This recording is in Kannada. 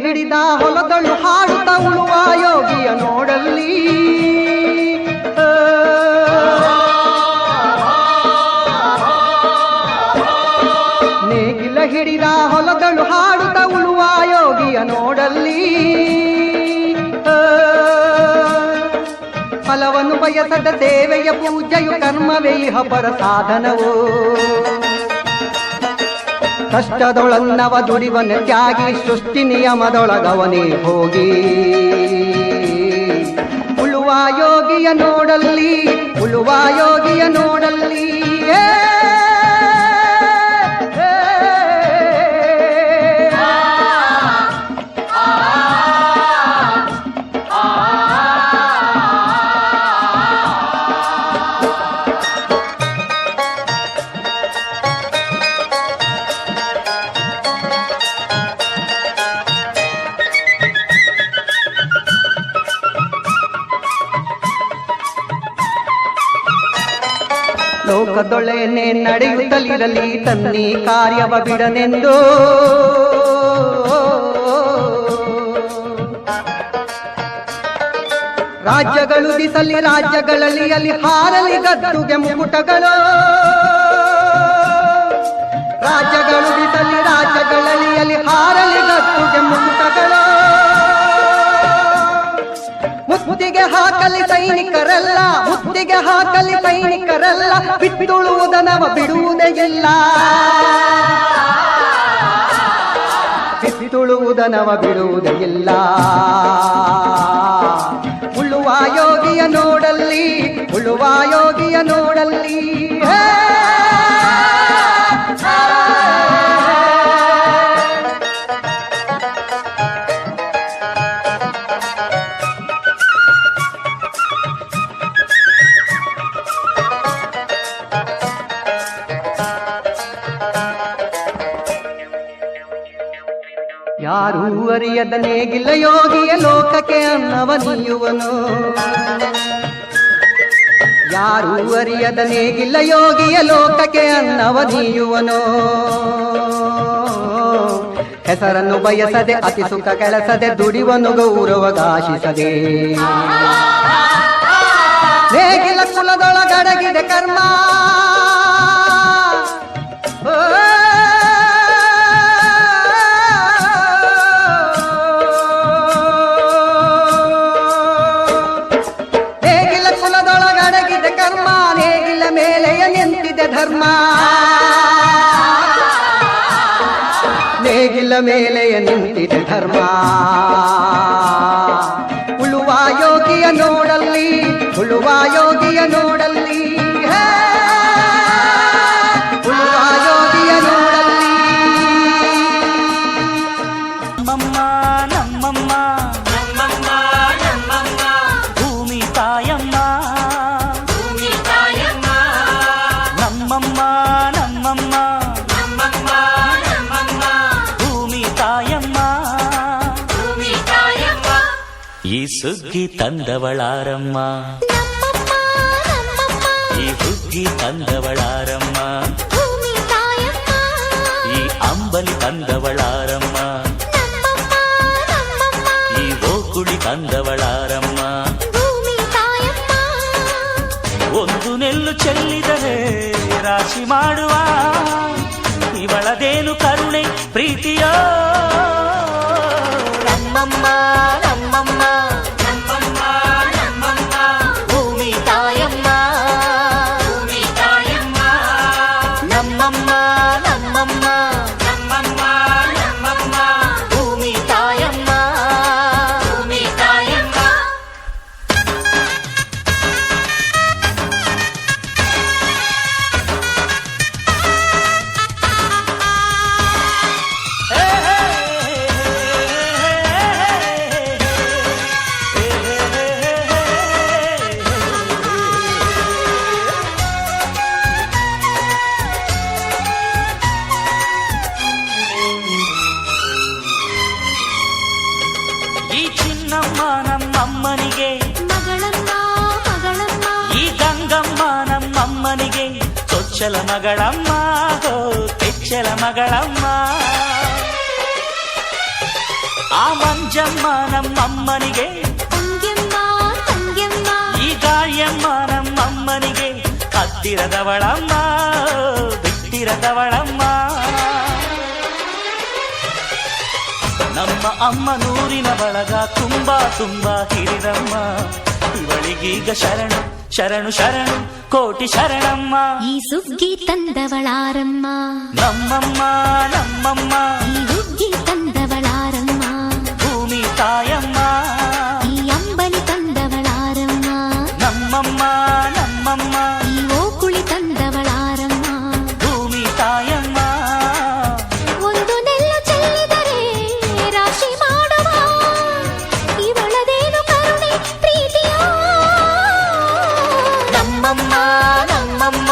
ಹಿಡಿದ ಹೊಲದಳು ಹಾಡುತ್ತ ಉಳುವ ಯೋಗಿಯ ನೋಡಲ್ಲಿ ನೇಗಿಲ ಹಿಡಿದ ಹೊಲದಳು ಹಾಡುತ್ತ ಉಳುವ ಯೋಗಿಯ ನೋಡಲ್ಲಿ ಫಲವನ್ನು ಬಯಸದ ಸೇವೆಯ ಪೂಜೆಯು ಕರ್ಮವೇ ಇಹ ಪರ ಸಾಧನವೋ ಕಷ್ಟದೊಳನ್ನವ ದುಡಿವನ ತ್ಯಾಗಿ ಸೃಷ್ಟಿ ನಿಯಮದೊಳಗವನೇ ಹೋಗಿ ಉಳುವ ಯೋಗಿಯ ನೋಡಲ್ಲಿ ಉಳುವ ಯೋಗಿಯ ನೋಡಲ್ಲಿ ಲೋಕದೊಳೆನೆ ನಡೆಯುತ್ತಲಿರಲಿ ತನ್ನಿ ಕಾರ್ಯವ ಬಿಡನೆಂದು ರಾಜ್ಯಗಳು ದಿಸಲಿ ರಾಜ್ಯಗಳಲ್ಲಿ ಅಲ್ಲಿ ಹಾರಲಿ ಗದ್ದುಗೆ ಮುಕುಟಗಳು ರಾಜ್ಯಗಳು ದಿಸಲಿ ರಾಜ್ಯಗಳಲ್ಲಿ ಅಲ್ಲಿ ಹಾರಲಿ ಗದ್ದುಗೆ ಮುಕುಟಗಳು ಮುತ್ತಿಗೆ ಹಾಕಲಿ ಸೈನಿಕರಲ್ಲ ಮುತ್ತಿಗೆ ಹಾಕಲಿ ಸೈನಿಕರಲ್ಲ ಬಿತ್ತುಳುವುದನವ ಬಿಡುವುದೇ ಇಲ್ಲ ಬಿತ್ತುಳುವುದನವ ಬಿಡುವುದೇ ಇಲ್ಲ ಉಳುವ ಯೋಗಿಯ ನೋಡಲ್ಲಿ ಉಳುವ ಯೋಗಿಯ ನೋಡಲ್ಲಿ ಯಾರೂ ಅರಿಯದ ನೇಗಿಲ್ಲ ಯೋಗಿಯ ಲೋಕಕ್ಕೆ ಅನ್ನವ ನೀಯುವನು ಯಾರೂ ಅರಿಯದ ನೇಗಿಲ್ಲ ಯೋಗಿಯ ಲೋಕಕ್ಕೆ ಅನ್ನವ ನೀಯುವನು ಹೆಸರನ್ನು ಬಯಸದೆ ಅತಿ ಸುಖ ಕೆಲಸದೆ ದುಡಿವನು ಗೌರವಗಾಶಿಸದೆ ನೇಗಿಲ ಕುಲದೊಳಗಡಗಿದೆ ಕರ್ಮ ಧರ್ಮ ನೇಗಿಲ ಮೇಲೆಯ ನಿಂತಿದೆ ಧರ್ಮ ಉಳುವ ಯೋಗಿಯ ನೋಡಲ್ಲಿ ಉಳುವ ಯೋಗಿಯ ನೋಡಲ್ಲಿ ಉಳುವ ಯೋಗಿಯ ನೋಡಲ್ಲಿ ನಮ್ಮಮ್ಮ ನಮ್ಮಮ್ಮ ನಮ್ಮಮ್ಮ ನಮ್ಮಮ್ಮ ಭೂಮಿ ತಾಯಮ್ಮ ನಮ್ಮಮ್ಮ ನಮ್ಮಮ್ಮ ನಮ್ಮಮ್ಮ ನಮ್ಮಮ್ಮ ಭೂಮಿ ತಾಯಮ್ಮ ಭೂಮಿ ತಾಯಮ್ಮ ಈ ಸುಗ್ಗಿ ತಂದವಳಾರಮ್ಮ ಈ ಹುಗ್ಗಿ ತಂದವಳಾರಮ್ಮ ಭೂಮಿ ತಾಯಮ್ಮ ಈ ಅಂಬಲಿ ತಂದವಳಾರಮ್ಮ ಈ ಓಕುಳಿ ತಂದವಳಾರಮ್ಮ ಭೂಮಿ ತಾಯಮ್ಮ ಒಂದು ನೆಲ್ಲು ಚೆಲ್ಲಿದರೆ ರಾಶಿ ಮಾಡುವ ಇವಳದೇನು ಕರುಣೆ ಪ್ರೀತಿಯೋ ನಮ್ಮಮ್ಮ ನಮ್ಮಮ್ಮ ನಮ್ಮಮ್ಮ ನಮ್ಮಮ್ಮ ಭೂಮಿ ತಾಯಮ್ಮ ಭೂಮಿ ತಾಯಮ್ಮ ನಮ್ಮಮ್ಮ ನಮ್ಮಮ್ಮ ನಮ್ಮಮ್ಮ ನಮ್ಮಮ್ಮ ಭೂಮಿ ತಾಯಮ್ಮ ಭೂಮಿ ತಾಯಮ್ಮ ನಮ್ಮಮ್ಮನಿಗೆ ಮಗಳಮ್ಮ ಮಗಳಮ್ಮ ಈ ಗಂಗಮ್ಮ ನಮ್ಮಮ್ಮನಿಗೆ ಚೊಚ್ಚಲ ಮಗಳಮ್ಮ ಕೆಚ್ಚಲ ಮಗಳಮ್ಮ ಆ ಮಂಜಮ್ಮ ನಮ್ಮಮ್ಮನಿಗೆ, ತಂಗ್ಯಮ್ಮ ತಂಗ್ಯಮ್ಮ ಈ ಗಾಳಿಯಮ್ಮ ನಮ್ಮಮ್ಮನಿಗೆ ಹತ್ತಿರದವಳಮ್ಮ ಬಿಟ್ಟಿರದವಳಮ್ಮ. ನಮ್ಮ ಅಮ್ಮ ನೂರಿನ ಬಳಗ ತುಂಬಾ ತುಂಬಾ ಹಿರಿದಮ್ಮ, ಇವಳಿಗೀಗ ಶರಣು ಶರಣು ಶರಣು ಕೋಟಿ ಶರಣಮ್ಮ. ಈ ಸುಗ್ಗಿ ತಂದವಳಾರಮ್ಮ, ನಮ್ಮಮ್ಮ ನಮ್ಮಮ್ಮ ಈ ಹುಗ್ಗಿ ತಂದವಳಾರಮ್ಮ, ಭೂಮಿ ತಾಯಮ್ಮ. ಈ ಅಂಬಲಿ ತಂದವಳಾರಮ್ಮ, ನಮ್ಮಮ್ಮ ನಮ್ಮಮ್ಮ ಈ ಓಕುಳಿ ತಂದವಳಾರಮ್ಮ. ಭೂಮಿ ತಾಯಮ್ಮ. ಒಂದು ನೆಲ್ಲು ಚೆಲ್ಲಿದರೆ ರಾಶಿ ಮಾಡುವ ಇವಳದೇನು ಕರುಣೆ ಪ್ರೀತಿಯ. ನಮ್ಮಮ್ಮ ನಮ್ಮಮ್ಮ